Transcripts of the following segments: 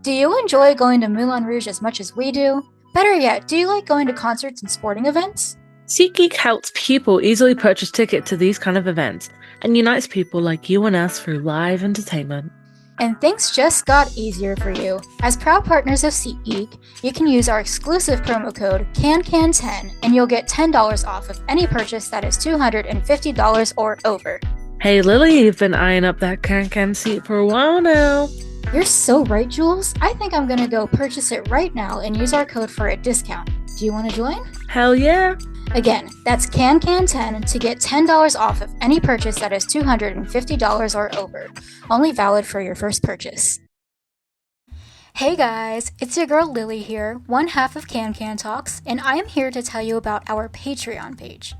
Do you enjoy going to Moulin Rouge as much as we do? Better yet, do you like going to concerts and sporting events? SeatGeek helps people easily purchase tickets to these kind of events and unites people like you and us through live entertainment. And things just got easier for you. As proud partners of SeatGeek, you can use our exclusive promo code CANCAN10 and you'll get $10 off of any purchase that is $250 or over. Hey Lily, you've been eyeing up that can seat for a while now. You're so right, Jules. I think I'm gonna go purchase it right now and use our code for a discount. Do you want to join? Hell yeah. Again, that's CANCAN10 to get $10 off of any purchase that is $250 or over. Only valid for your first purchase. Hey guys, it's your girl Lily here, one half of CanCan Talks, and I am here to tell you about our Patreon page.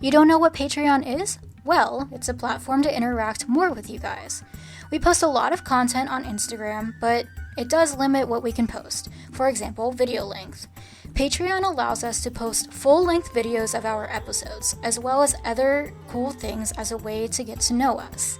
You don't know what Patreon is? Well, it's a platform to interact more with you guys. We post a lot of content on Instagram, but it does limit what we can post. For example, video length. Patreon allows us to post full-length videos of our episodes, as well as other cool things as a way to get to know us.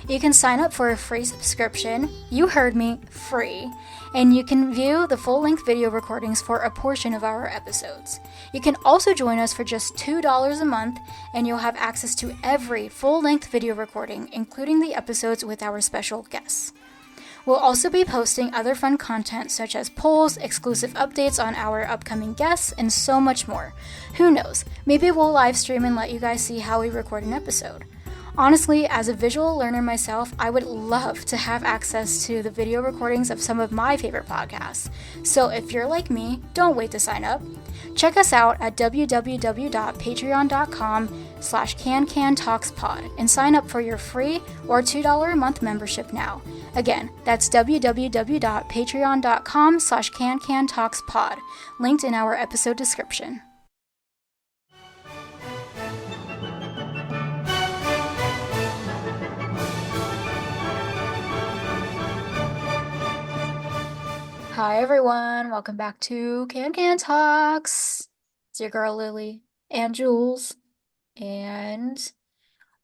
You can sign up for a free subscription, you heard me, free, and you can view the full-length video recordings for a portion of our episodes. You can also join us for just $2 a month, and you'll have access to every full-length video recording, including the episodes with our special guests. We'll also be posting other fun content such as polls, exclusive updates on our upcoming guests, and so much more. Who knows? Maybe we'll live stream and let you guys see how we record an episode. Honestly, as a visual learner myself, I would love to have access to the video recordings of some of my favorite podcasts. So if you're like me, don't wait to sign up. Check us out at www.patreon.com/CanCanTalksPod and sign up for your free or $2 a month membership now. Again, that's www.patreon.com/CanCanTalksPod, linked in our episode description. Hi everyone, welcome back to CanCan Talks. It's your girl Lily and Jules, and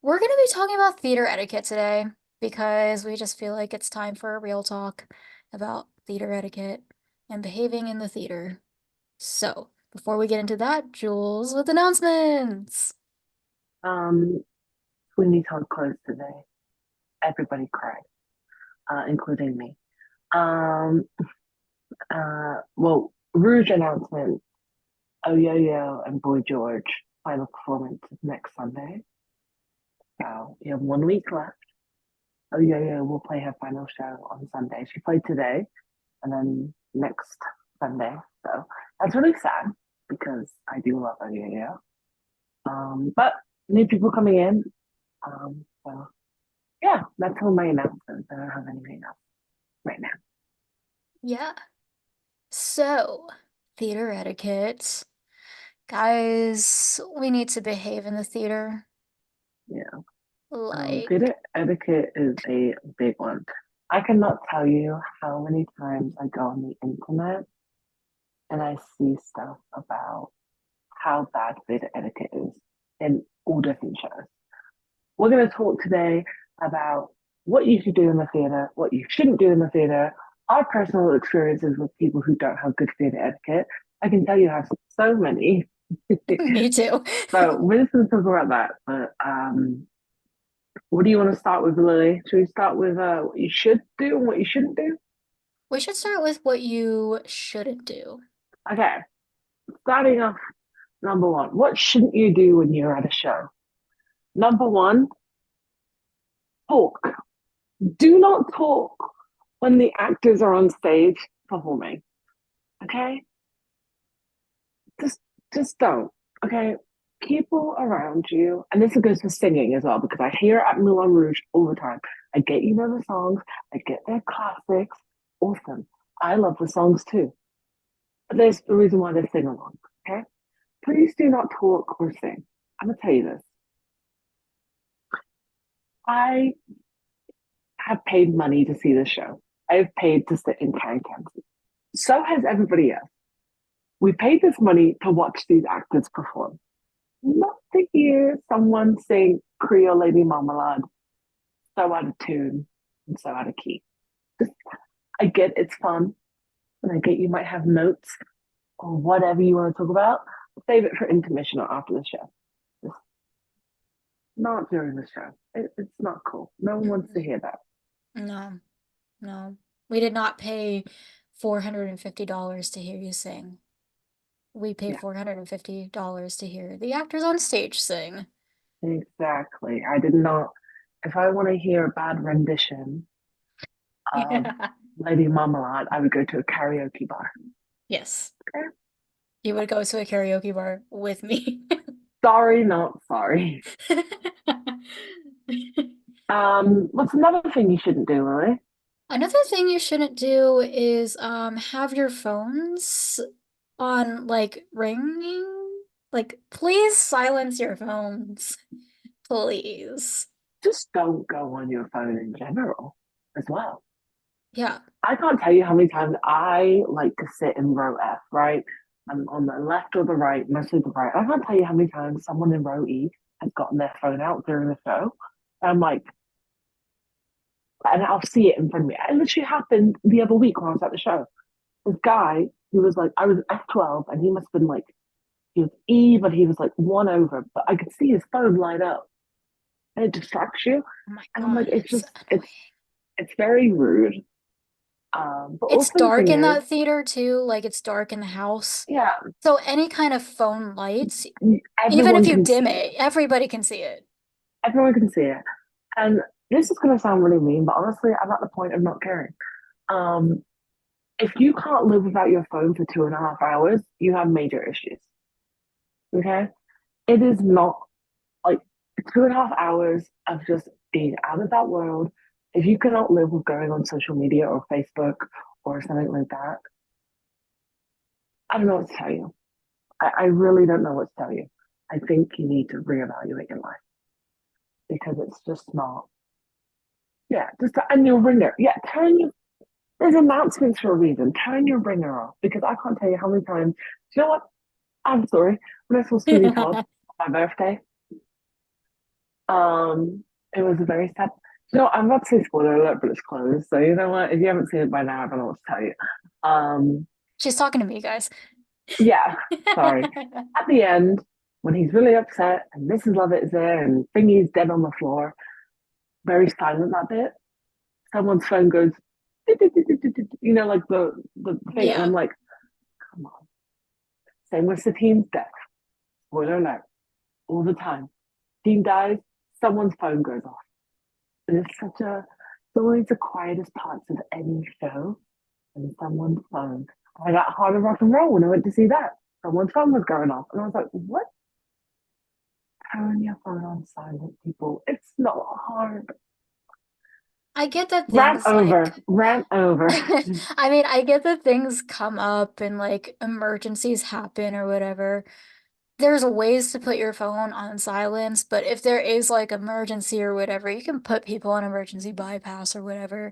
we're going to be talking about theater etiquette today because we just feel like it's time for a real talk about theater etiquette and behaving in the theater. So, before we get into that, Jules with announcements. Um, Sweeney Todd closed today. Everybody cried, including me. Well, Rouge announcement. Oh Yo Yo and Boy George final performance is next Sunday. So you have 1 week left. Oh Yo Yo will play her final show on Sunday. She played today, and then next Sunday. So that's really sad because I do love Oh Yo Yo. But new people coming in. So yeah, that's all my announcements. I don't have anything else right now. Yeah. So, theater etiquette. Guys, we need to behave in the theater. Yeah. Like, Theater etiquette is a big one. I cannot tell you how many times I go on the internet and I see stuff about how bad theater etiquette is in all different shows. We're going to talk today about what you should do in the theater, what you shouldn't do in the theater, our personal experiences with people who don't have good theater etiquette. I can tell you I have so many. me too. So we're just going to talk about that. But what do you want to start with, Lily? Should we start with what you should do and what you shouldn't do? We should start with what you shouldn't do. Okay, starting off, number one, what shouldn't you do when you're at a show? Number one, talk. Do not talk when the actors are on stage performing. Okay? Just don't. Okay? People around you, and this goes for singing as well, because I hear it at Moulin Rouge all the time. I get the songs, I get their classics. Awesome. I love the songs too. But there's the reason why they sing along. Okay? Please do not talk or sing. I'm gonna tell you this. I have paid money to see this show. I've paid to sit in can. So has everybody else. We paid this money to watch these actors perform, not to hear someone sing Creole Lady Marmalade so out of tune and so out of key. Just, I get it's fun, and I get you might have notes or whatever you want to talk about. Save it for intermission or after the show. Just not during the show. It's not cool. No one wants to Mm-mm. hear that. No, no. We did not pay $450 to hear you sing. We paid Yeah, $450 to hear the actors on stage sing. exactly. I did not. If I want to hear a bad rendition of Yeah. Lady Marmalade, I would go to a karaoke bar. Yes. Okay? You would go to a karaoke bar with me. Sorry, not sorry. What's another thing you shouldn't do, Lily? Another thing you shouldn't do is have your phones on like ringing. Like, please silence your phones. Please. Just don't go on your phone in general as well. Yeah. I can't tell you how many times I like to sit in row F, right? I'm on the left or the right, mostly the right. I can't tell you how many times someone in row E has gotten their phone out during the show. And I'm like, and I'll see it in front of me. It literally happened the other week when I was at the show. This guy, he was like, I was F12 and he must have been like, he was E, but he was like one over, but I could see his phone light up and it distracts you. Oh my And I'm like, God, it's annoying. it's very rude. But It's also the dark thing in is, that theater too, like it's dark in the house. yeah, So any kind of phone lights, even if everyone you can dim see it, it. everybody can see it. Everyone can see it. And this is going to sound really mean, but honestly, I'm at the point of not caring. Um, if you can't live without your phone for 2.5 hours, you have major issues. Okay. It is not like 2.5 hours of just being out of that world. If you cannot live with going on social media or Facebook or something like that, I don't know what to tell you. I really don't know what to tell you. I think you need to reevaluate your life because it's just not. Yeah, just and your ringer. Yeah, turn your. There's announcements for a reason. Turn your ringer off because I can't tell you how many times. Do you know what? I'm sorry. When I saw Sweeney Todd on my birthday, um, it was a very sad. I'm about to say spoiler alert, but it's closed. So you know what? If you haven't seen it by now, I don't know what to tell you. Um, She's talking to me, guys. yeah, sorry. At the end, when he's really upset and Mrs. Lovett is there and Thingy's dead on the floor, very silent that bit. Someone's phone goes, like the thing, and I'm Yeah. like, come on. Same with Satine's death. Spoiler alert. All the time. Dean dies, someone's phone goes off. And it's always the quietest parts of any show, and someone's phone. I got Hard Rock and Roll when I went to see that. Someone's phone was going off. And I was like, what? Turn your phone on silent, people. It's not hard. I get that Rant things over. like Rant over. I mean, I get that things come up and like emergencies happen or whatever. There's ways to put your phone on silence, but if there is like emergency or whatever, you can put people on emergency bypass or whatever.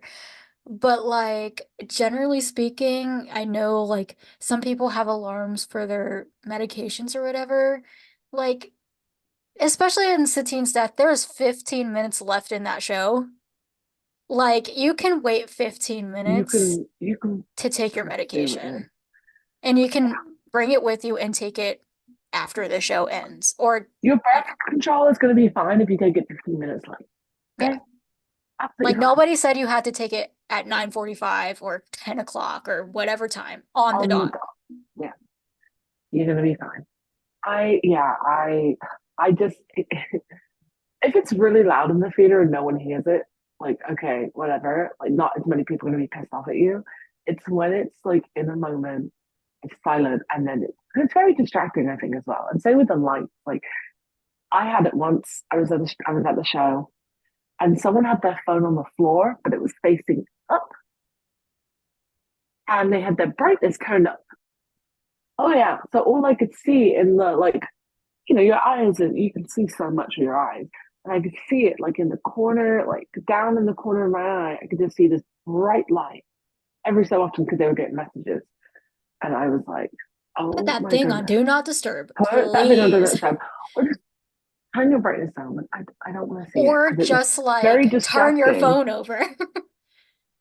But like generally speaking, I know like some people have alarms for their medications or whatever. Like especially in Satine's death, there was 15 minutes left in that show. Like you can wait 15 minutes You can to take your do it. medication and you Yeah. can bring it with you and take it after the show ends. Or Your birth control is going to be fine if you take it 15 minutes late. yeah, Okay? Absolutely like fine. nobody said you had to take it at 9:45 or 10 o'clock or whatever time on the On the dot. dot. Yeah. You're going to be fine. Yeah, I just, if it's really loud in the theater and no one hears it, like, okay, whatever, like, not as many people are going to be pissed off at you. It's when it's like in a moment, it's silent, and then it's very distracting, I think, as well. And same with the lights. Like, I had it once, I was at the show, and someone had their phone on the floor, but it was facing up, and they had their brightness turned up. Oh, yeah. So all I could see in the, like, your eyes, and you can see so much of your eyes. And I could see it like in the corner, like down in the corner of my eye. I could just see this bright light every so often because they were getting messages. And I was like, Put oh that my thing on goodness, Do Not Disturb, put that thing on do please. not disturb. Or just turn your brightness down. Like, I don't want to see it Or because it was just very like turn your distracting. phone over.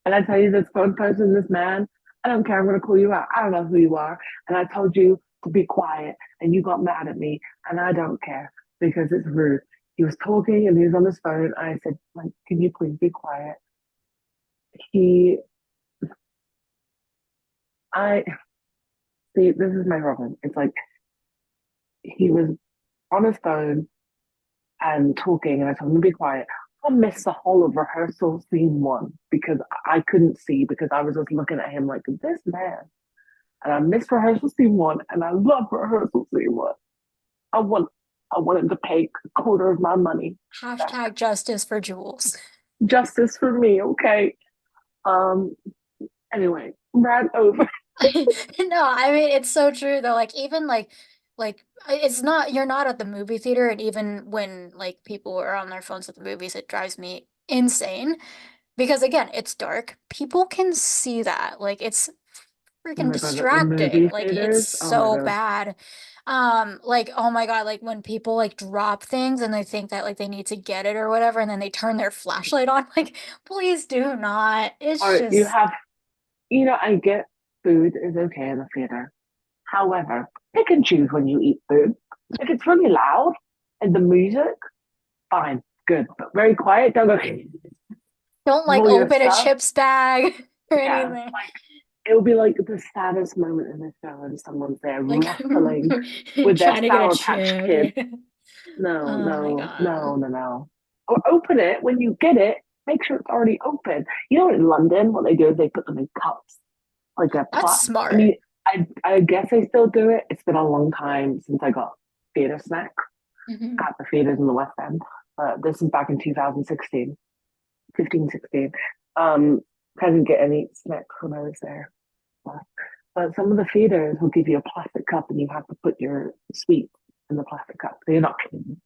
And I tell you this phone person, this man, I don't care, I'm gonna call you out. I don't know who you are. And I told you to be quiet and you got mad at me and I don't care because it's rude. He was talking and he was on his phone. I said, like, can you please be quiet? He I see this is my problem. It's like he was on his phone and talking and I told him to be quiet. I missed the whole of rehearsal scene one because I couldn't see because I was just looking at him like this man. And I missed rehearsal scene one, and I love rehearsal scene one. I want, I wanted to pay a quarter of my money back. Hashtag justice for Jules. Justice for me, okay? Um. Anyway, rant over. No, I mean it's so true though. Like even like it's not you're not at the movie theater, and even when like people are on their phones at the movies, it drives me insane because again, it's dark. People can see that. Like it's Oh freaking my god, at the distracting. movie Like it's theaters. Oh my so god. bad. Like oh my God, like when people like drop things and they think that like they need to get it or whatever, and then they turn their flashlight on. Like, please do not. It's Or you just have, I get food is okay in the theater. However, pick and choose when you eat food. If it's really loud and the music, fine, good, but very quiet. Don't go don't with like all your open a stuff. chips bag or Yeah, anything. it will be like the saddest moment in the show when someone's there Like rustling with their trying to get a Sour Patch Kid. chip. No, Oh my no, no, God. no, no. Or open it when you get it. Make sure it's already open. You know, in London, what they do is they put them in cups, like a That's plat. I smart. mean, I guess I still do it. It's been a long time since I got theatre snack Hmm. at the theatres in the West End. This is back in 2016, 15, 16. I didn't get any snacks when I was there. But some of the feeders will give you a plastic cup and you have to put your sweet in the plastic cup. So you're not clean.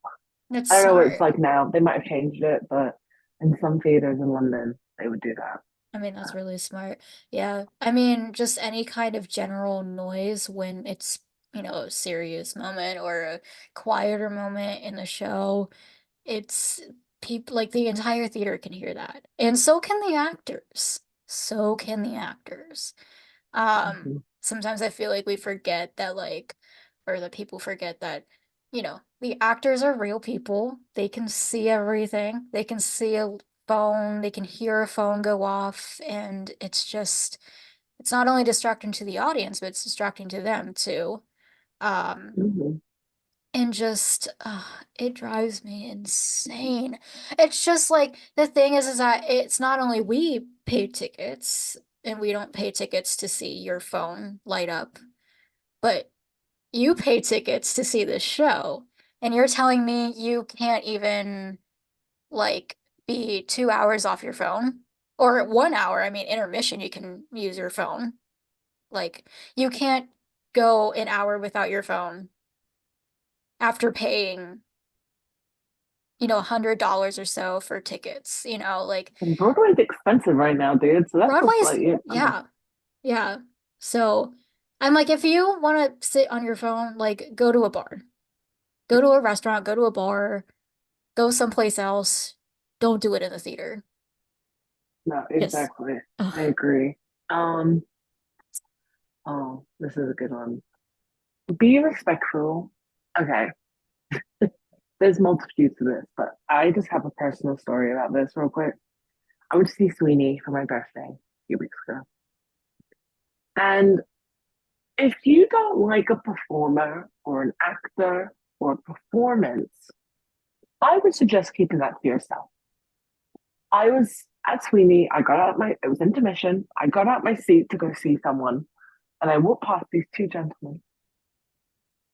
That's I don't know what it's smart. like now. They might have changed it, but in some feeders in London, they would do that. I mean, that's really smart. Yeah. I mean, just any kind of general noise when it's, a serious moment or a quieter moment in the show, it's people like the entire theater can hear that. And so can the actors. So can the actors. Mhm. Sometimes I feel like we forget that or that people forget that, the actors are real people. They can see everything. They can see a phone, they can hear a phone go off, and it's not only distracting to the audience, but it's distracting to them too. Um, Mhm. and just it drives me insane. It's just like the thing is that it's not only we pay tickets and we don't pay tickets to see your phone light up, but you pay tickets to see this show. And you're telling me you can't even like be 2 hours off your phone or 1 hour. I mean, intermission, you can use your phone. Like you can't go an hour without your phone after paying $100 or so for tickets, like And Broadway's expensive right now, dude. So that's just Broadway's, like, yeah, I mean, yeah, yeah. So I'm like, if you want to sit on your phone, like go to a bar, go to a restaurant, go to a bar, go someplace else. Don't do it in the theater. no, Yes. exactly. I Ugh. agree. Um, oh, this is a good one. Be respectful. Okay, there's multitudes to this, but I just have a personal story about this real quick. I went to see Sweeney for my birthday a few weeks ago. And if you don't like a performer or an actor or a performance, I would suggest keeping that to yourself. I was at Sweeney. It was intermission. I got out my seat to go see someone, and I walked past these two gentlemen,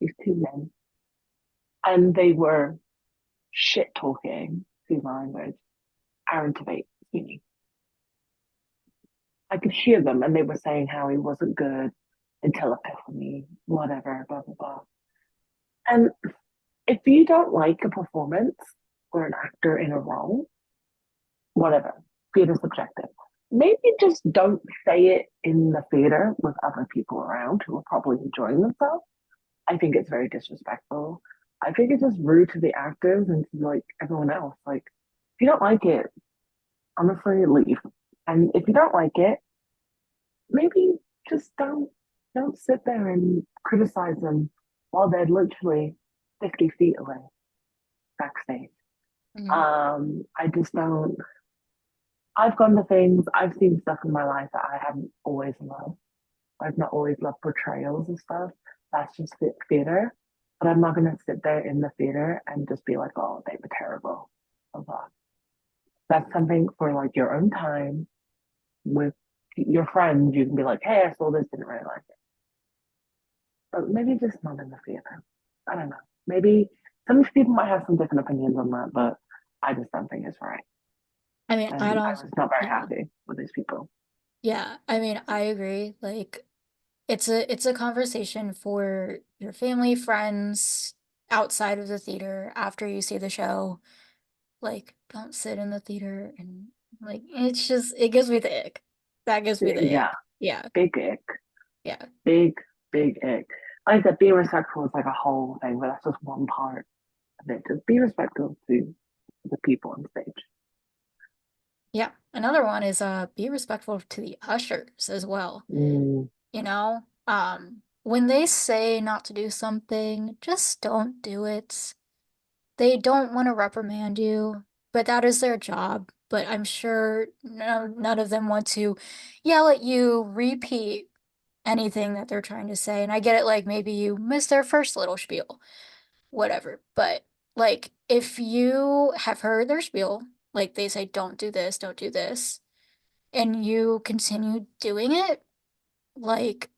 these two men, and they were shit talking, excuse my language, Aaron Tveit, Sweeney. I could hear them, and they were saying how he wasn't good until Epiphany, whatever, blah, blah, blah. And if you don't like a performance or an actor in a role, whatever, theater subjective. Maybe just don't say it in the theater with other people around who are probably enjoying themselves. I think it's very disrespectful. I think it's just rude to the actors and to like everyone else. Like, if you don't like it, honestly, leave. And if you don't like it, maybe just don't sit there and criticize them while they're literally 50 feet away backstage. Mhm. I just don't. I've gone to things, I've seen stuff in my life that I haven't always loved. I've not always loved portrayals and stuff. That's just theater. But I'm not gonna sit there in the theater and just be like, oh, they were terrible. Blah, blah. That's something for like your own time with your friends. You can be like, hey, I saw this, didn't really like it. But maybe just not in the theater. I don't know. Maybe some people might have some different opinions on that, but I just don't think it's right. I mean, I And I don't, was not very yeah, happy with these people. yeah. I mean, I agree. Like, it's a conversation for your family, friends, outside of the theater after you see the show. Like, don't sit in the theater and like it's just it gives me the ick. That gives me the ick. Yeah, Yeah, big ick. yeah, Big, big ick. Like I said, being respectful is like a whole thing, but that's just one part of it. Just be respectful to the people on stage. yeah. Another one is be respectful to the ushers as well. Mm, You know, when they say not to do something, just don't do it. They don't want to reprimand you, but that is their job. But I'm sure none of them want to yell at you, repeat anything that they're trying to say. And I get it, like maybe you missed their first little spiel, whatever. But like if you have heard their spiel, like they say, don't do this, and you continue doing it, like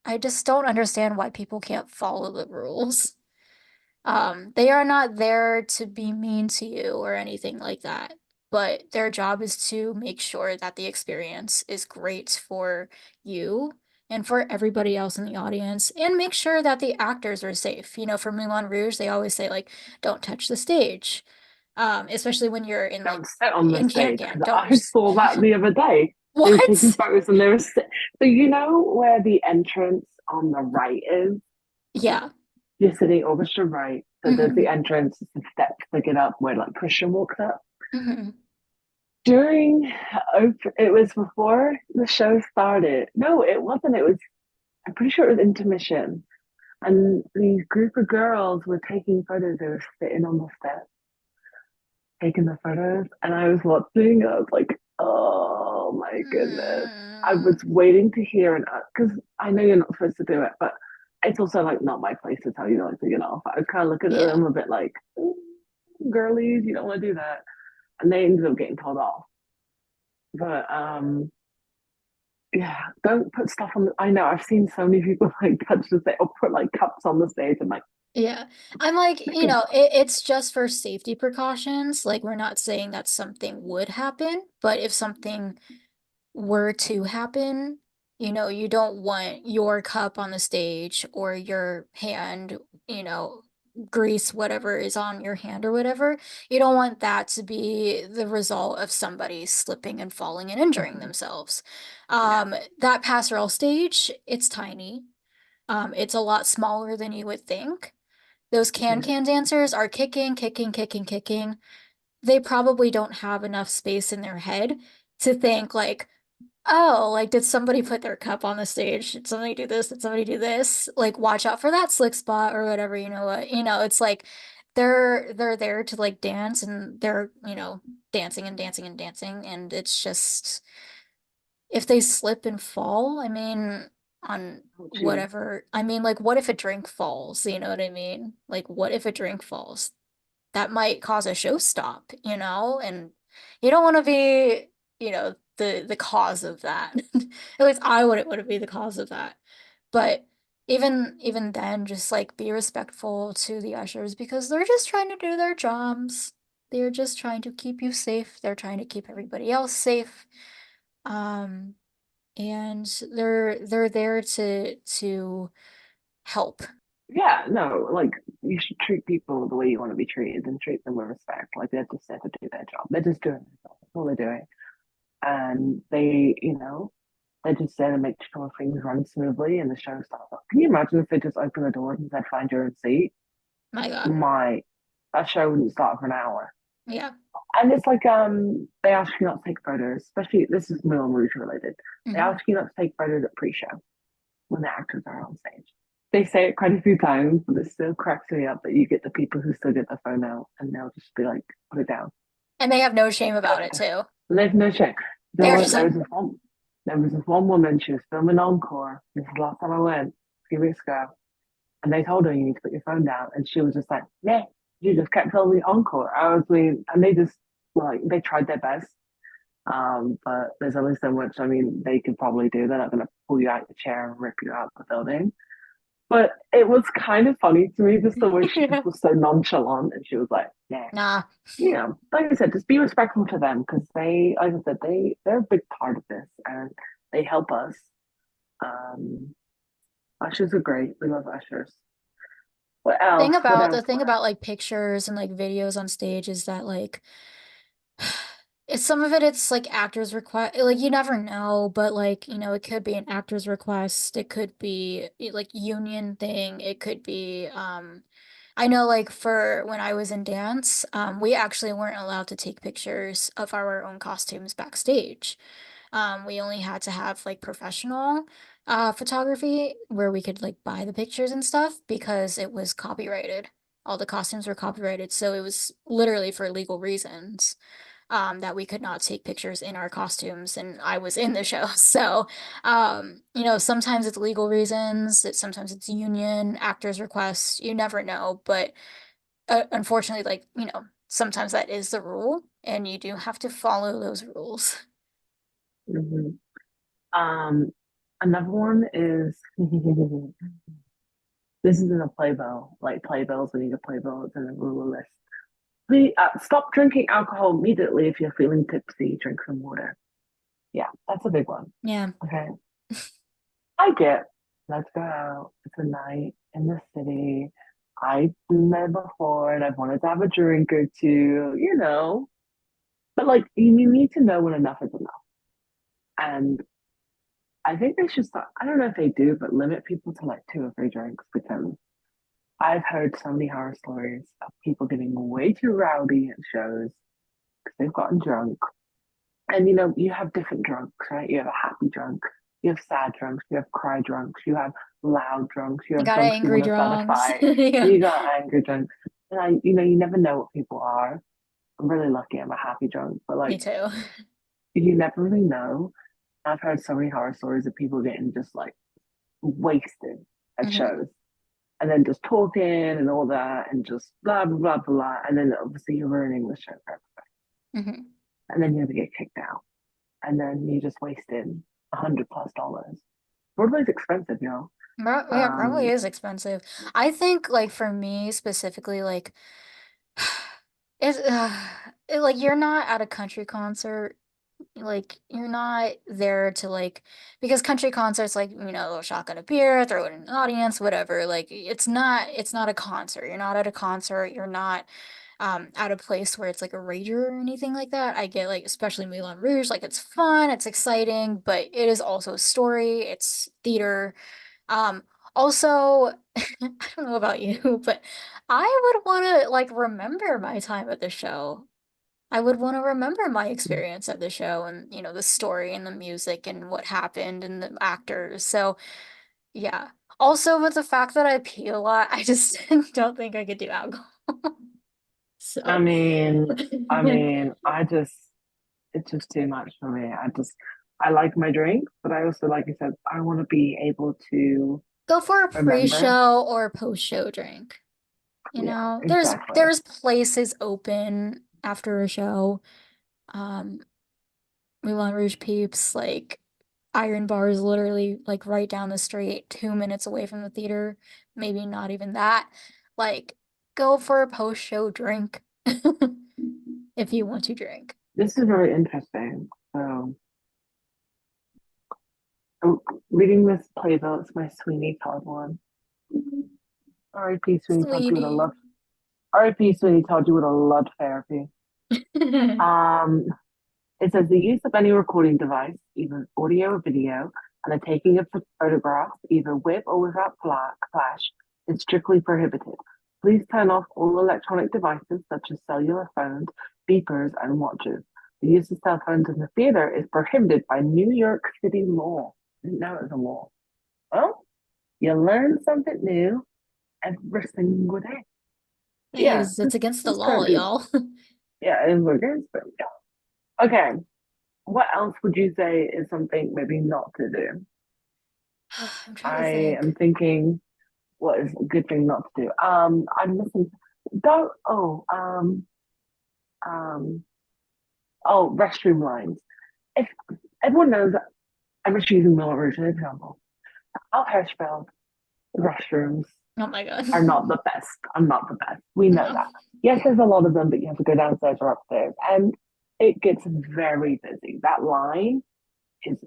I just don't understand why people can't follow the rules. They are not there to be mean to you or anything like that, but their job is to make sure that the experience is great for you and for everybody else in the audience, and make sure that the actors are safe. You know, for Moulin Rouge, they always say like, "Don't touch the stage," especially when you're in like don't sit on the in stage Can-Can. because Don't I saw that the other day. They were taking what? photos and they were so you know where the entrance on the right is. Yeah. You're sitting orchestra right. So there's the Hmm. entrance, the steps to get up where like Christian walks up. Hmm. During it was before the show started. No, it wasn't. It was I'm pretty sure it was intermission. And these group of girls were taking photos. They were sitting on the steps, taking the photos. And I was watching, and I was like, oh my goodness. I was waiting to hear an because I know you're not supposed to do it, but it's also like not my place to tell you not to get off. I was kind of looking at Yeah. them a bit like, girlies, you don't want to do that. And they ended up getting told off. But yeah, don't put stuff on I know I've seen so many people like touch the stage or put like cups on the stage. I'm like, Yeah. I'm like, make a it's just for safety precautions. Like, we're not saying that something would happen, but if something were to happen, you don't want your cup on the stage or your hand, grease, whatever is on your hand or whatever. You don't want that to be the result of somebody slipping and falling and injuring Mhm. themselves. Yeah. That passerelle stage, it's tiny. It's a lot smaller than you would think. Those Yeah. can-can dancers are kicking, kicking, kicking, kicking. They probably don't have enough space in their head to think like, oh, like did somebody put their cup on the stage? Did somebody do this? Did somebody do this? Like watch out for that slick spot or whatever, you know what? It's like they're there to like dance and they're, dancing and dancing and dancing, and it's just if they slip and fall, I mean, on Oh, geez. whatever, I mean, like, what if a drink falls? You know what I mean? Like, what if a drink falls? That might cause a show stop, and you don't want to be, the cause of that. At least I wouldn't want to be the cause of that. But even then, just like be respectful to the ushers because they're just trying to do their jobs. They're just trying to keep you safe. They're trying to keep everybody else safe. Um, and they're there to help. Yeah, no, like you should treat people the way you want to be treated and treat them with respect. Like they're just there to do their job. They're just doing their job. That's all they're doing. And they're just there to make sure things run smoothly and the show starts up. Can you imagine if they just open the doors and said, find your own seat? My God. My, that show wouldn't start for an hour. Yeah. And it's like they ask you not to take photos, especially this is Moulin Rouge related. They Hmm. ask you not to take photos at pre-show when the actors are on stage. They say it quite a few times, but it still cracks me up that you get the people who still get their phone out and they'll just be like, put it down. And they have no shame Put about it it down. too. There's no shame. They're just like, There was this one woman, she was filming Encore. This is the last time I went, a few weeks ago. And they told her you need to put your phone down. And she was just like, yeah, you just kept filming Encore. I was mean, and they just like they tried their best. But there's only so much they could probably do. They're not gonna pull you out the chair and rip you out the building. But it was kind of funny to me just the way she yeah. just was so nonchalant and she was like, yeah. Nah. Like I said, just be respectful to them because they, like I said, they're a big part of this and they help us. Um, ushers are great. We love ushers. What else? What The else? thing about like pictures and like videos on stage is that like it's some of it it's like actors request like you never know, but like, it could be an actor's request, it could be like union thing, it could be I know like for when I was in dance, we actually weren't allowed to take pictures of our own costumes backstage. We only had to have like professional photography where we could like buy the pictures and stuff because it was copyrighted. All the costumes were copyrighted, so it was literally for legal reasons that we could not take pictures in our costumes, and I was in the show. So, sometimes it's legal reasons, sometimes it's union, actors' requests, you never know. But unfortunately, like, sometimes that is the rule, and you do have to follow those rules. Mhm. Um, Another one is this isn't a playbill. Like playbills, we need a playbill. It's in a rule list. Please stop drinking alcohol immediately if you're feeling tipsy. Drink some water. Yeah, that's a big one. Yeah. Okay, I get. Let's go out. It's a night in the city. I've been there before, and I've wanted to have a drink or two. But like you need to know when enough is enough. And I think they should start. I don't know if they do, but limit people to like two or three drinks because I've heard so many horror stories of people getting way too rowdy at shows because they've gotten drunk. And you have different drunks, right? You have a happy drunk, you have sad drunks, you have cry drunks, you have loud drunks, you You have got drunks who angry want to start a drunks. fight, and Yeah. you got angry drunks. And you never know what people are. I'm really lucky I'm a happy drunk, but Me like too. you never really know. I've heard so many horror stories of people getting just like wasted at Hmm. shows and then just talking and all that and just blah blah blah blah. And then obviously you're ruining the show for everybody. Hmm. And then you have to get kicked out. And then you just wasted $100+. Broadway's expensive, Yeah, probably Um, is expensive. I think like for me specifically, like it's like you're not at a country concert. Like you're not there to like because country concerts like a shotgun a beer, throw it in an audience, whatever. Like it's not a concert. You're not at a concert. You're not at a place where it's like a rager or anything like that. I get like especially Moulin Rouge, like it's fun, it's exciting, but it is also a story. It's theater. Um, Also, I don't know about you, but I would want to like remember my time at the show. I would want to remember my experience at the show and, the story and the music and what happened and the actors. So, yeah. Also, with the fact that I pee a lot, I just don't think I could do alcohol. I So, mean, I just it's just too much for me. I like my drinks, but I also, like I said, I want to be able to go for a remember. pre-show or a post-show drink. Yeah, There's exactly. there's places open after a show. Um, Moulin Rouge Peeps, like Iron Bar is literally like right down the street, 2 minutes away from the theater. Maybe not even that. Like, go for a post-show drink if you want to drink. This is very interesting. So, I'm reading this playbill. It's my Sweeney Todd one. R.I.P. Sweeney Todd. You would have Sweetie. loved. R.I.P. Sweeney Todd. You would have loved therapy. Um, It says the use of any recording device, either audio or video, and the taking of photographs, either with or without flash, is strictly prohibited. Please turn off all electronic devices such as cellular phones, speakers, and watches. The use of cell phones in the theater is prohibited by New York City law. Didn't know it was a law. Well, you learn something new every single day. Hey, Yeah, it's against the just law, don't do that. y'all. Yeah, it's against them. Yeah. Okay, what else would you say is something maybe not to do? I'm trying to I think. am thinking what is a good thing not to do. I'm missing. Don't. Um, oh, restroom lines. If everyone knows, that I'm just using Miller Rouge as an example. Out Hirschfeld, restrooms Oh my God. are not the best. I'm not the best. We know No. that. Yes, there's a lot of them, but you have to go downstairs or upstairs, and it gets very busy. That line is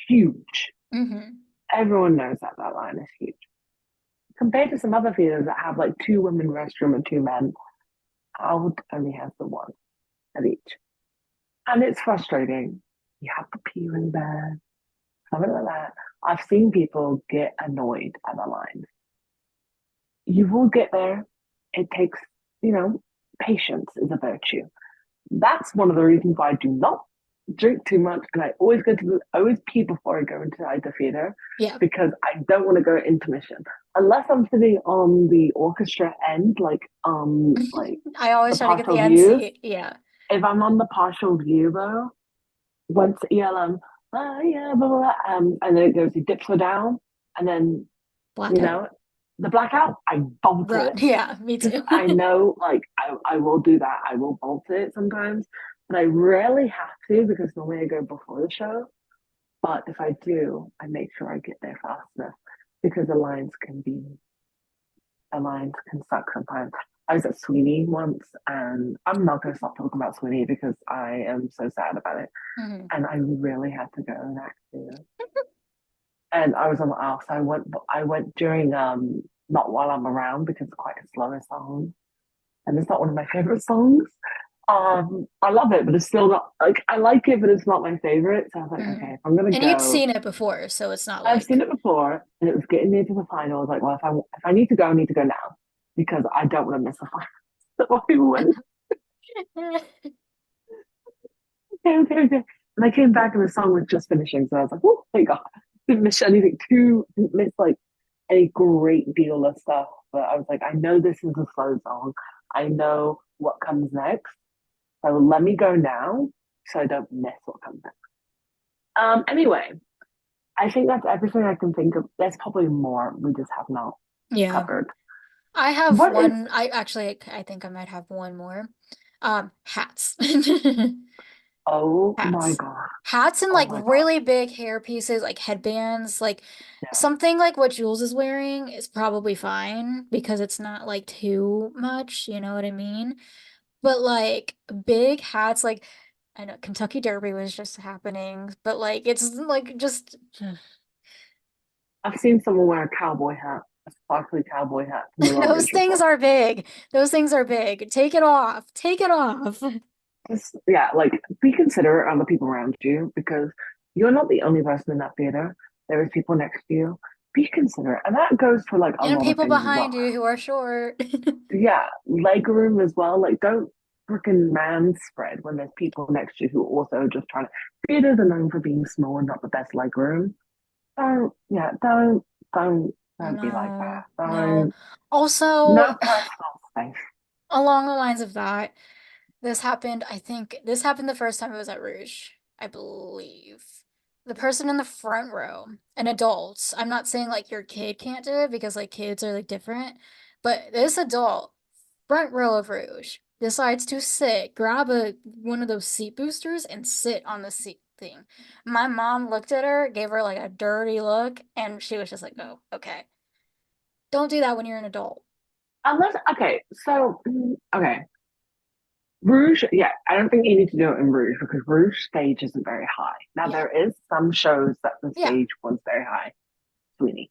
huge. Hmm. Everyone knows that that line is huge. Compared to some other theaters that have like two women restroom and two men, ours only has the one at each. And it's frustrating. You have to pee really bad, something like that. I've seen people get annoyed at the line. You will get there. It takes, you know, patience is a virtue. That's one of the reasons why I do not drink too much, and I always pee before I go into the theater Yeah. because I don't want to go intermission unless I'm sitting on the orchestra end, like I the always try to get the partial end view. seat. Yeah. If I'm on the partial view though, once yeah, blah, blah, blah, and then it goes, he dips her down, and then you Blackout. know, the blackout, I bolt Run. it. Yeah, me Just too. I know, like I will do that. I will bolt it sometimes, but I rarely have to because normally I go before the show. But if I do, I make sure I get there fast enough because the lines can suck sometimes. I was at Sweeney once, and I'm not going to stop talking about Sweeney because I am so sad about it. Hmm. And I really had to go and act too. And I was on the aisle, so I went during not while I'm around because it's quite a slower song, and it's not one of my favorite songs. I love it, but it's still not like I like it, but it's not my favorite. So I was like, Hmm. okay, if I'm gonna And you'd go, seen it before, so it's not I've seen like it before, and it was getting near to the final. I was like, well, if I need to go, I need to go now because I don't want to miss the final. So I went, okay. And I came back, and the song was just finishing, so I was like, oh, thank God, didn't miss anything. Didn't miss like a great deal of stuff. But I was like, I know this is a slow song. I know what comes next. So let me go now so I don't miss what comes next. Anyway, I think that's everything I can think of. There's probably more we just have not yeah. covered. I have What is one. I think I might have one more. Hats. oh my Hats. god. Hats and Oh like my god. really big hair pieces, like headbands, like Yeah. something like what Jules is wearing is probably fine because it's not like too much, you know what I mean? But like big hats, like I know Kentucky Derby was just happening, but like it's like just I've seen someone wear a cowboy hat, a sparkly cowboy hat from the those Rouge things before. are big. Those things are big. Take it off. Take it off. Just yeah, like be considerate of the people around you because you're not the only person in that theater. There is people next to you. Be considerate. And that goes for like a And lot of people things as well. behind you who are short. Yeah, leg room as well. Like, don't freaking man spread when there's people next to you who are also just trying to. Theaters are known for being small and not the best leg room. Yeah, don't be like that. No, no. Don't, Also, no personal space. along the lines of that, this happened the first time it was at Rouge, I believe. The person in the front row, an adult, I'm not saying like your kid can't do it because like kids are like different, but this adult, front row of Rouge, decides to grab one of those seat boosters and sit on the seat thing. My mom looked at her, gave her like a dirty look, and she was just like, oh, okay. Don't do that when you're an adult. Unless, okay, so, okay. Rouge, yeah, I don't think you need to do it in Rouge because Rouge stage isn't very high. Now, Yeah. there is some shows that the Yeah. stage was very high. Sweeney.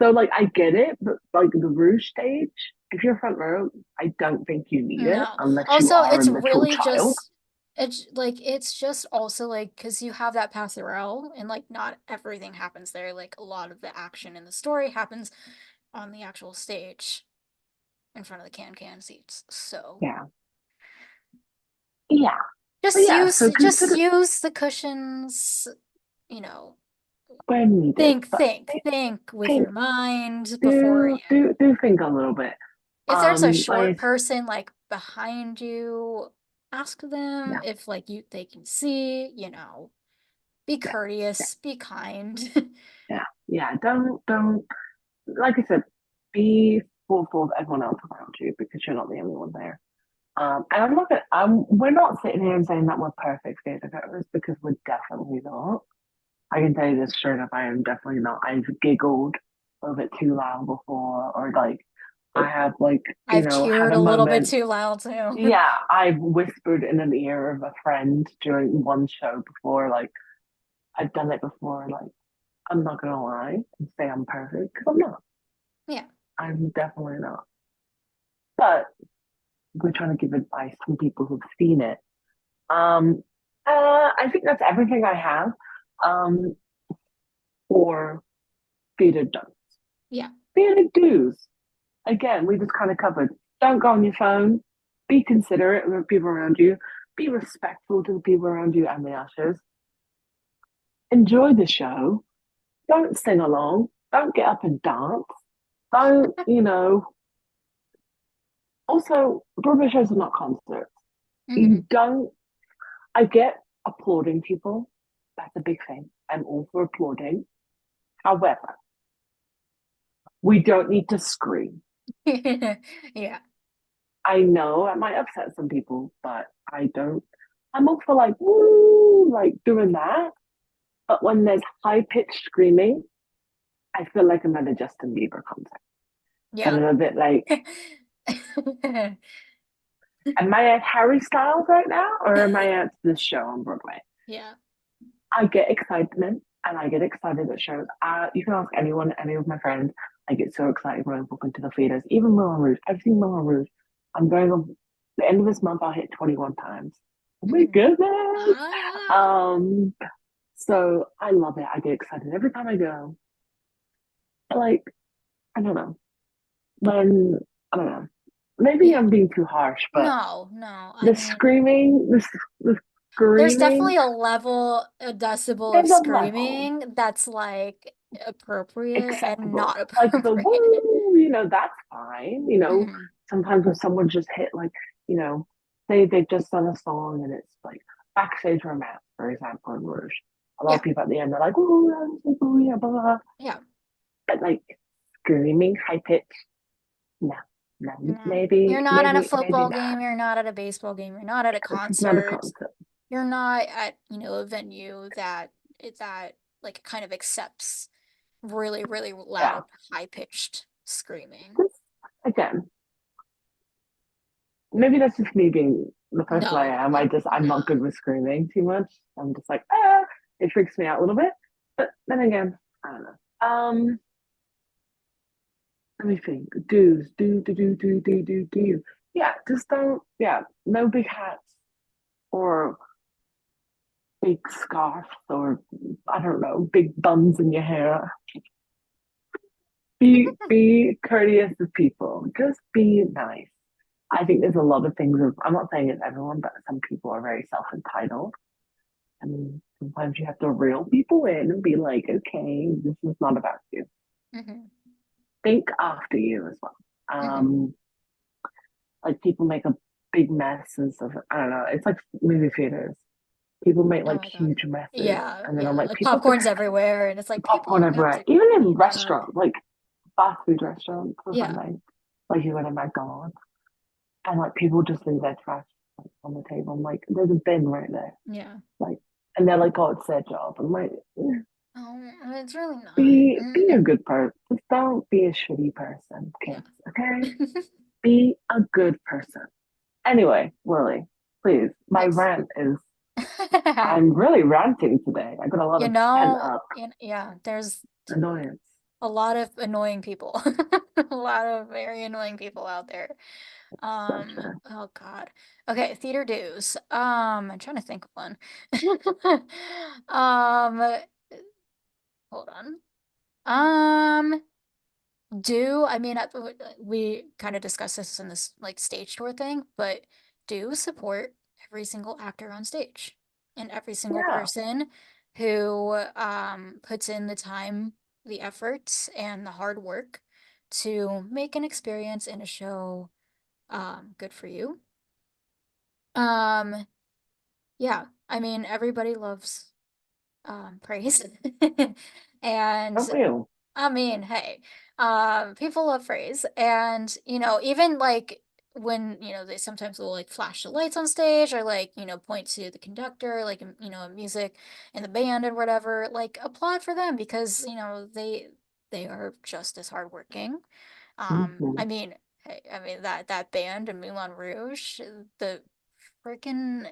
So like I get it, but like the Rouge stage, if you're front row, I don't think you need it No. unless you Also, are a it's literal really child. just it's just also like because you have that passerelle and like not everything happens there. Like a lot of the action in the story happens on the actual stage in front of the can seats. So Yeah. Yeah, but Just yeah. use So just consider use the cushions, you know. when needed, Think, but think, think with think your mind before do you. do do think a little bit. If there's a short Like person like behind you, ask them yeah, if like they can see, be yeah, yeah, courteous, be kind. yeah. Don't like I said, be thoughtful of everyone else around you because you're not the only one there. And I'm not gonna, we're not sitting here and saying that we're perfect skaters because we're definitely not. I can tell you this straight up, I am definitely not. I've giggled a little bit too loud before, or like I have like, I've had cheered a a little bit moment. too loud too. Yeah, I've whispered in an ear of a friend during one show before, like I've done it before, like I'm not gonna lie and say I'm perfect because I'm not. Yeah. I'm definitely not. But we're trying to give advice from people who've seen it. Um, I think that's everything I have. Um, for theater don'ts. Yeah. Theater do's. Again, we just kind of covered. Don't go on your phone. Be considerate of the people around you. Be respectful to the people around you and the ushers. Enjoy the show. Don't sing along. Don't get up and dance. Don't, also, Broadway shows are not concerts. Hmm. You don't, I get applauding people. That's a big thing. I'm all for applauding. However, we don't need to scream. Yeah. I know it might upset some people, but I don't. I'm all for like, woo, like doing that. But when there's high pitched screaming, I feel like I'm at a Justin Bieber concert. And Yeah. I'm a bit like, am I at Harry Styles right now or am I at this show on Broadway? Yeah. I get excitement and I get excited at shows. You can ask anyone, any of my friends. I get so excited when I walk into the theaters. Even Moulin Rouge. I've seen Moulin Rouge. I'm going on the end of this month. I'll hit 21 times. Oh my Mhm. goodness. Ah, Um, so I love it. I get excited every time I go. Like, I don't know. When I don't know. Maybe yeah. I'm being too harsh, but No, no. I the mean, screaming, the there's screaming, definitely a decibel of there's a level. screaming that's like appropriate and Acceptable. not Like the appropriate. woo, that's fine. Hmm. Sometimes when someone just hit like, they've just done a song and it's like backstage romance, for example, in Rouge. A lot of Yeah. people at the end they're like, ooh, yeah, blah, blah, blah. Yeah. But like screaming, high pitch, no, no, No. You're maybe, not at a maybe football not. game, you're not at a baseball game, you're not at a This is not a concert, concert. you're not at, a venue that like kind of accepts really, really Yeah. loud, high-pitched screaming. Just again, maybe that's just me being the person I No, am. I'm not good no. with screaming too much. I'm just like, it freaks me out a little bit. But then again, I don't know. Let me think. Do's, do. Yeah, just don't. Yeah, no big hats or big scarves or I don't know, big buns in your hair. Be courteous to people. Just be nice. I think there's a lot of things. I'm not saying it's everyone, but some people are very self entitled. And sometimes you have to reel people in and be like, okay, this is not about you. Hmm. Think after you as well. Hmm. Um, like people make a big messes of, I don't know, it's like movie theaters. People make Oh like my God. huge messes. Yeah, And then I'm yeah. like, Like people could popcorn's everywhere, and it's like popcorn people have everywhere. to Even in clean up. restaurants, like fast food restaurants or Yeah, something. Like you go to McDonald's and like people just leave their trash like, on the table. I'm like, there's a bin right there. yeah. Like, and they're like, oh, it's their job. I'm like, Oh, it's really not. be a good person. Just don't be a shitty person, Yeah. kids. Okay, be a good person. Anyway, Lily, please. My Yes. rant is. I'm really ranting today. I got a lot of pent up Yeah, there's annoyance. a lot of annoying people. A lot of very annoying people out there. So true. Oh God. Okay, theater dues. I'm trying to think of one. Um, hold on. Um, I mean, we kind of discussed this in this like stage tour thing, but do support every single actor on stage and every single Yeah. person who puts in the time, the effort, and the hard work to make an experience in a show good for you. Um, yeah, I mean, everybody loves praise. And Don't we all? I mean, hey, people love praise. And, even like when, they sometimes will like flash the lights on stage or like, point to the conductor, like, music and the band and whatever, like applaud for them because, they are just as hardworking. Mhm. I mean, hey, I mean that band in Moulin Rouge, the freaking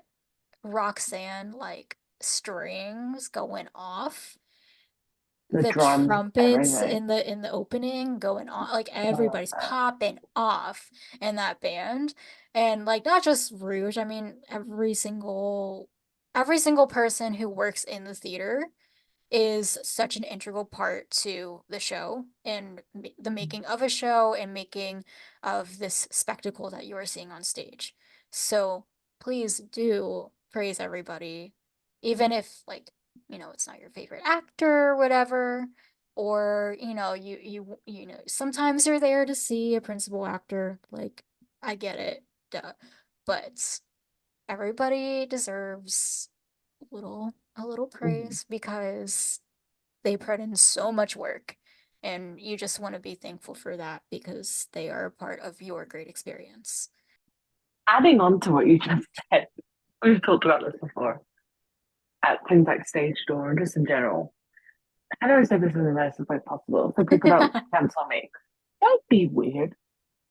Roxanne like strings going off, The the drums, trumpets everything. in the opening going on, like I love everybody's that. popping off in that band. And like not just Rouge, I mean every single person who works in the theater is such an integral part to the show and the making of a show and making of this spectacle that you are seeing on stage. So please do praise everybody, even if like, it's not your favorite actor or whatever, or sometimes you're there to see a principal actor. Like, I get it, duh. But everybody deserves a little Mhm. praise because they put in so much work, and you just want to be thankful for that because they are a part of your great experience. Adding on to what you just said, we've talked about this before, at things like stage door and just in general. I know I say this in the nicest way possible, so people don't cancel me. Don't be weird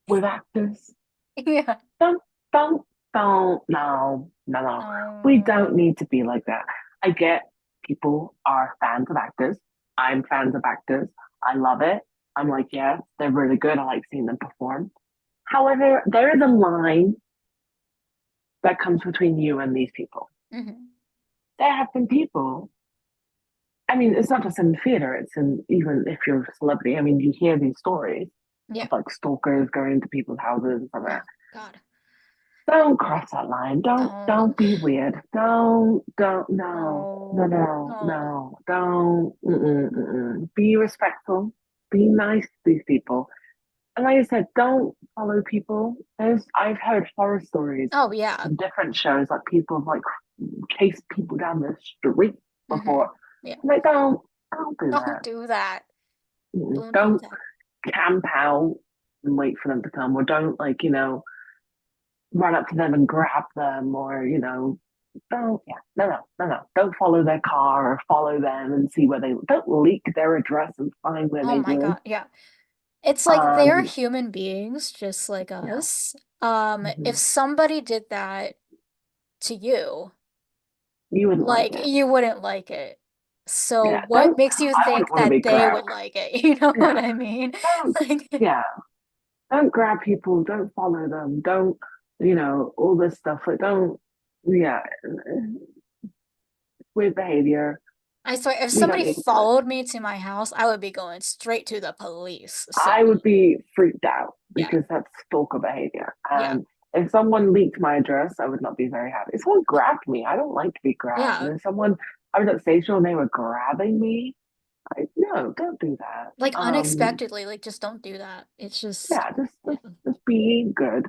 with actors. Yeah. Don't, don't, don't. No, no, no. We don't No. need to be like that. I get people are fans of actors. I'm fans of actors. I love it. I'm like, yes, they're really good. I like seeing them perform. However, there is a line that comes between you and these people. Hmm. There have been people, I mean, it's not just in theater, it's in even if you're a celebrity. I mean, you hear these stories Yeah. of like stalkers going into people's houses and stuff like Oh that. God. Don't cross that line. Don't Don't. be weird. Don't no no No. no No. no don't be respectful. Be nice to these people. And like I said, don't follow people. I've heard horror stories Oh yeah. from different shows, like people have like chased people down the street Hmm. before. Yeah. I'm like, don't do Don't that. do that. Don't do Don't that. camp out and wait for them to come, or don't like, run up to them and grab them, or don't, yeah, no. Don't follow their car or follow them and see where they don't leak their address and find where Oh they my live. God. Yeah. It's like they're Um, human beings just like yeah. us. If Mhm. somebody did that to you, You wouldn't like like it. you wouldn't like it. So Yeah, what don't. makes you I wouldn't think want to be that they would grabbed. like it? You know what Yeah, I mean? don't. Like, Yeah, don't grab people. Don't follow them. Don't. All this stuff. Like, don't. Yeah, weird behavior. I swear, if We don't somebody need to do it. followed me to my house, I would be going straight to the police. I So, would be freaked out yeah. because that's stalker behavior. Yeah. And if someone leaked my address, I would not be very happy. If someone grabbed me, I don't like to be grabbed. Yeah. And if I was at station and they were grabbing me, no, don't do that. Like unexpectedly, like just don't do that. It's just, Yeah, just, yeah. just, just be good,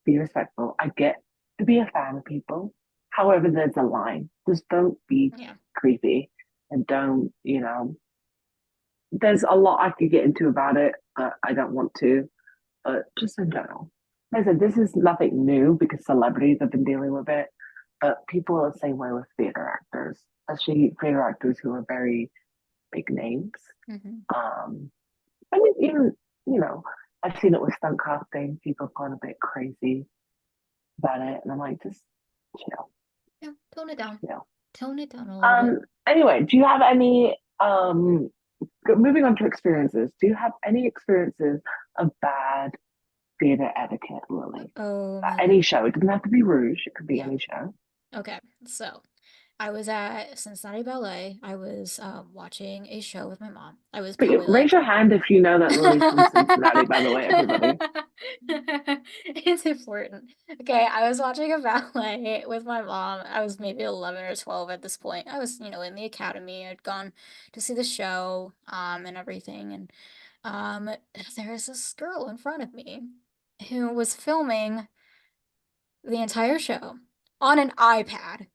be respectful. I get to be a fan of people. However, there's a line. Just don't be Yeah. creepy and don't, there's a lot I could get into about it, but I don't want to. But just in general. Like I said, this is nothing new because celebrities have been dealing with it, but people are the same way with theater actors, especially theater actors who are very big names. Hmm. Um, I mean, even, you know, I've seen it with stunt casting. People have gone a bit crazy about it, and I'm like, just chill, Yeah. Tone it down. chill. Tone it down a little bit. Um, anyway, do you have any, moving on to experiences, do you have any experiences of bad theater etiquette, Lily? Oh Any man. show. It doesn't have to be Rouge. It could be Yeah. any show. Okay. So I was at Cincinnati Ballet. I was watching a show with my mom. I was But probably raise like your hand if you know that Lily's from Cincinnati, by the way, everybody. it's important. Okay, I was watching a ballet with my mom. I was maybe 11 or 12 at this point. I was, in the academy. I'd gone to see the show, and everything. And there was this girl in front of me who was filming the entire show on an iPad,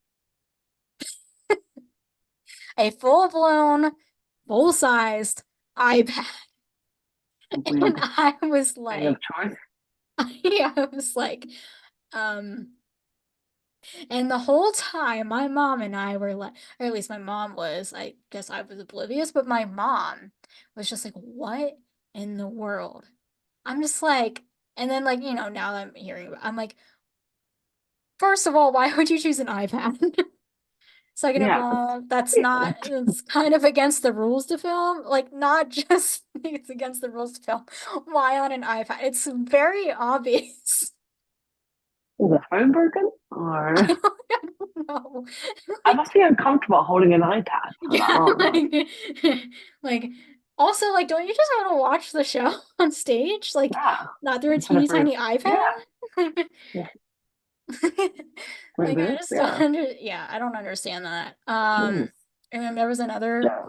a full-blown, full-sized iPad. And Weird I was thing of like, choice. I was like, um, and the whole time my mom and I were like, or at least my mom was, I guess I was oblivious, but my mom was just like, what in the world? I'm just like, and then like, now that I'm hearing about, I'm like, first of all, why would you choose an iPad? Second of Yeah. all, it's kind of against the rules to film. Like, not just it's against the rules to film. Why on an iPad? It's very obvious. Is the phone broken? Or I don't know. I Like, must be uncomfortable holding an iPad for yeah, that long. like, also, like, don't you just want to watch the show on stage? Like, Yeah. not through a Instead of teeny for tiny iPad? yeah, yeah, Like, I maybe. just don't Yeah. yeah, I don't understand that. Jeez. And then there was another Yeah.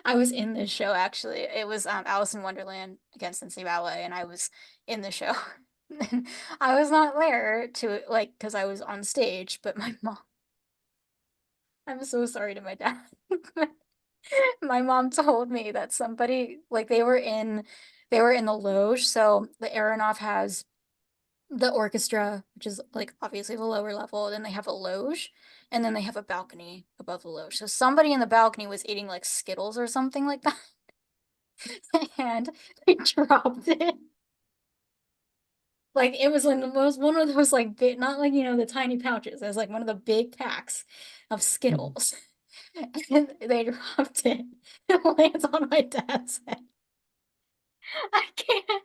I was in this show actually. It was Alice in Wonderland against Cincinnati Ballet, and I was in the show. And I was not there to like because I was on stage, but my mom. I'm so sorry to my dad. My mom told me that somebody like they were in the loge. So the Aeronaut has the orchestra, which is like obviously the lower level. Then they have a loge, and then they have a balcony above the loge. So somebody in the balcony was eating like Skittles or something like that. And they dropped it. Like it was one of those like big, not like the tiny pouches. It was like one of the big packs of Mm. Skittles, and they dropped it. It lands on my dad's head. I can't.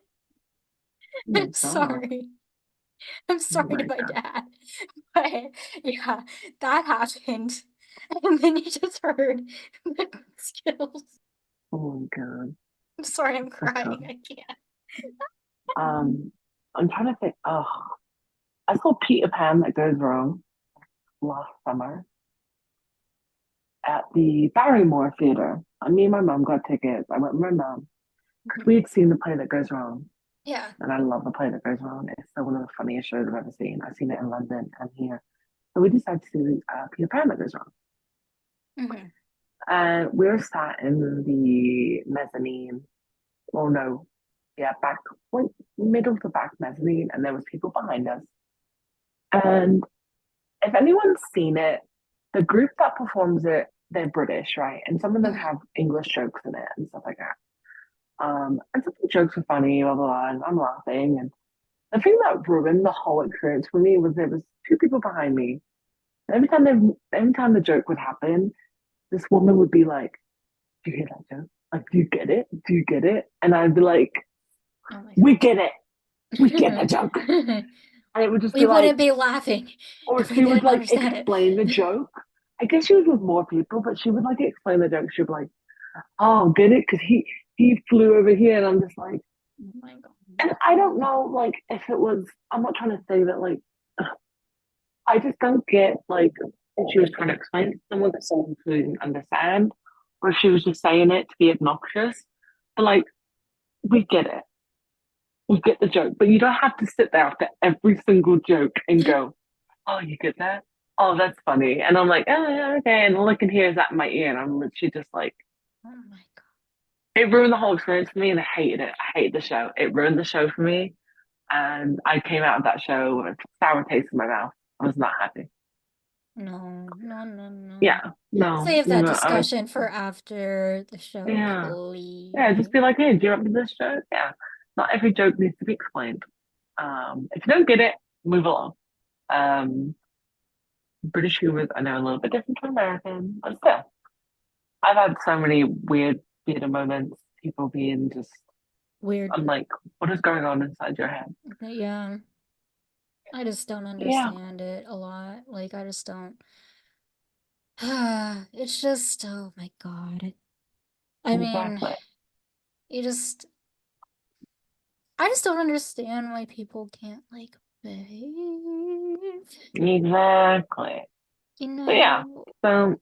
Oh my I'm God. sorry. I'm Oh sorry to my my God. dad, but yeah, that happened, and then you just heard the Skittles. Oh my God. I'm sorry, I'm That's crying. tough. I can't. I'm trying to think. Oh, I saw Peter Pan that goes wrong last summer at the Barrymore Theater. Me and my mom got tickets. I went with my mom because Mhm. we had seen the play that goes wrong. Yeah. And I love the play that goes wrong. It's still one of the funniest shows I've ever seen. I've seen it in London and here. So we decided to see Peter Pan that goes wrong. Hmm. And we're sat in the mezzanine. Well, no, yeah, back, like middle to back mezzanine, and there was people behind us. And if anyone's seen it, the group that performs it, they're British, right? And some of them Hmm. have English jokes in it and stuff like that. And some of the jokes are funny, blah blah blah, and I'm laughing. And the thing that ruined the whole experience for me was there was two people behind me. And every time the joke would happen, this woman would be like, "Do you hear that joke? Like, do you get it? Do you get it?" And I'd be like, Oh my "We get it. We get the God. joke." And it would just We be like, wouldn't be laughing or if we she would didn't like understand it. explain the joke. I guess she was with more people, but she would like explain the joke. She'd be like, "Oh, get it?" Because he flew over here, and I'm just like, Oh my God. and I don't know, like if it was. I'm not trying to say that like I just don't get like if she was trying to explain it to someone that someone couldn't understand, or if she was just saying it to be obnoxious. But like, we get it. We get the joke, but you don't have to sit there after every single joke and go, "Oh, you get that? Oh, that's funny." And I'm like, "Oh, yeah, okay." And all I can hear is that in my ear, and I'm literally just like, Oh my God. it ruined the whole experience for me, and I hated it. I hated the show. It ruined the show for me, and I came out of that show with a sour taste in my mouth. I was not happy. No, no, no, no. Yeah, no, Save you that know, discussion for after the show, yeah, yeah. Just please. be like, "Hey, do you remember this joke?" Yeah. Not every joke needs to be explained. If you don't get it, move along. Um, British humor is, I know, a little bit different from American, but still, I've had so many weird theater moments. People being just, Weird. I'm like, what is going on inside your head? Yeah. I just don't Yeah, understand it a lot. Like, I just don't. It's just, oh my God. I mean, Exactly. you just, I just don't understand why people can't like behave. Exactly. You So yeah. know? So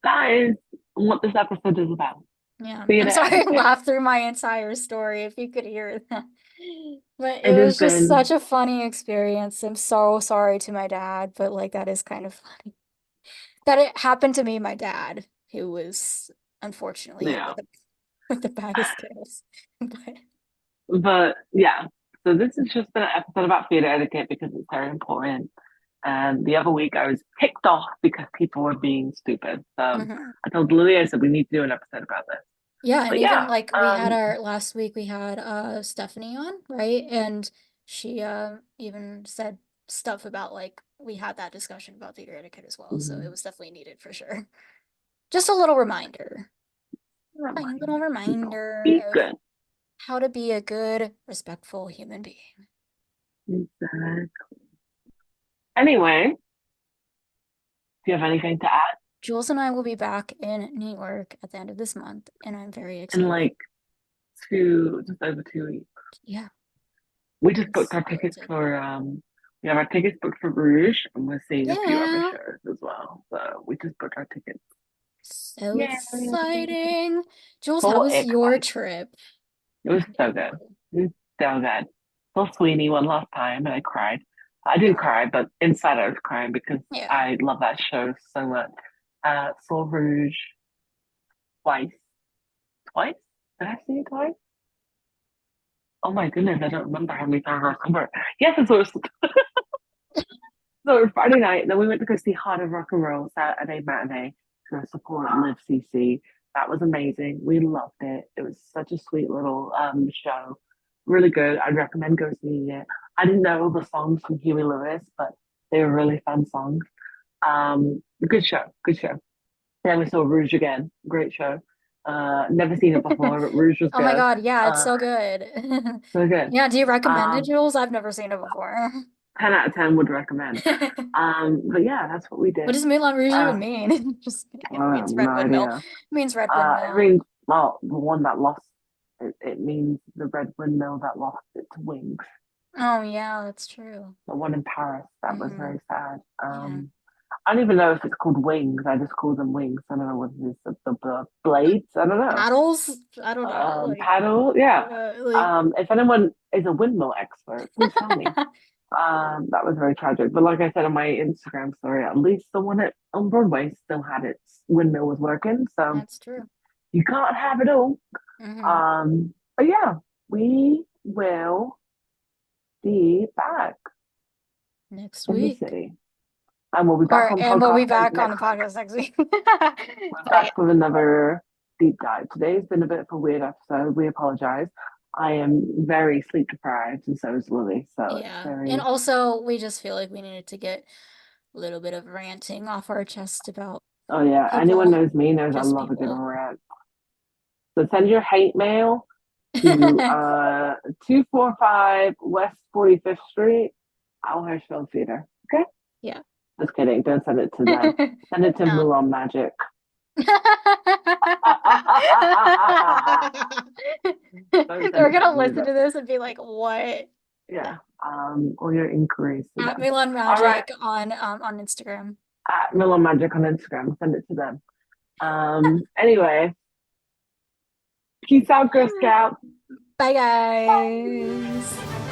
that is what this episode is about. Yeah. I'm Theater sorry I etiquette. laughed through my entire story if you could hear that. But it It has was just been, such a funny experience. I'm so sorry to my dad, but like that is kind of funny. That it happened to me, my dad, who was unfortunately hit yeah. with a bag of Skittles. But But yeah. So this has just been an episode about theater etiquette because it's very important. And the other week I was picked off because people were being stupid. So mhm. I told Lily, I said we need to do an episode about this. Yeah, and But even yeah, like we had our last week we had Stephanie on, right? And she even said stuff about like we had that discussion about theater etiquette as well. So it mhm, was definitely needed for sure. Just a little reminder. Tiny remind little people, reminder be of good. how to be a good, respectful human being. Exactly. Anyway, do you have anything to add? Jules and I will be back in New York at the end of this month, and I'm very In excited. like just over 2 weeks. Yeah, We just booked it's our really tickets exciting. for we have our tickets booked for Rouge and we're seeing a few other Yeah, shows as well. So we just booked our tickets. so Yay. exciting. Jules, how So was your excited. trip? It was How did so it good. go? It was so good. Saw Sweeney one last time and I cried. I didn't Oh, cry, but inside I was crying because yeah. I love that show so much. Saw Rouge twice. Twice? Did I see it twice? Oh my goodness, I don't remember how many times I saw it. Yes, it was so Friday night. Then we went to go see Heart of Rock and Roll Saturday matinee to support Live CC. That was amazing. We loved it. It was such a sweet little show. Really good. I'd recommend go seeing it. I didn't know the songs from Huey Lewis, but they were really fun songs. Good show. Good show. Then we saw Rouge again. Great show. Never seen it before, but Rouge was Oh my good. God, yeah, it's Uh, so good. so good. Yeah, do you recommend it, Um, Jules? I've never seen it before. 10 out of 10 would recommend. But yeah, that's what we What did. does Moulin Rouge Uh, even mean? Just kidding. It I have means no Red Windmill. idea. It means Red It Windmill. means, well, the one that lost, it means the red windmill that lost its wings. Oh yeah, that's true. The one in Paris, that was Hmm. very sad. Yeah. I don't even know if it's called wings. I just call them wings. I don't know what it is. The blades. I don't know. Paddles? I don't know. Paddle. Yeah. Like If anyone is a windmill expert, please tell me. That was very tragic. But like I said on my Instagram story, at least the one on Broadway still had its windmill was working. So that's true. you can't have it all. Hmm. But yeah, we will be back Next in the week. city. And we'll be back Or on and we'll be podcast back on the next week. podcast next week. We're But yeah. back with another deep dive. Today's been a bit of a weird episode. We apologize. I am very sleep deprived, and so is Lily. So it's Yeah. And very, also we just feel like we needed to get a little bit of ranting off our chest about oh yeah, anyone people, knows me knows I just love a good people. rant. So send your hate mail to 245 West 45th Street, Alhersfeld Theater. Okay? Yeah. Just kidding. Don't send it to them. Send it to No. Mulan Magic. Don't send They're it to gonna me listen though. to this and be like, what? Yeah. All your inquiries to At them. Milan All right. Magic on Instagram. At Mulan Magic on Instagram. Send it to them. Anyway, peace out, Girl Scout. Bye guys.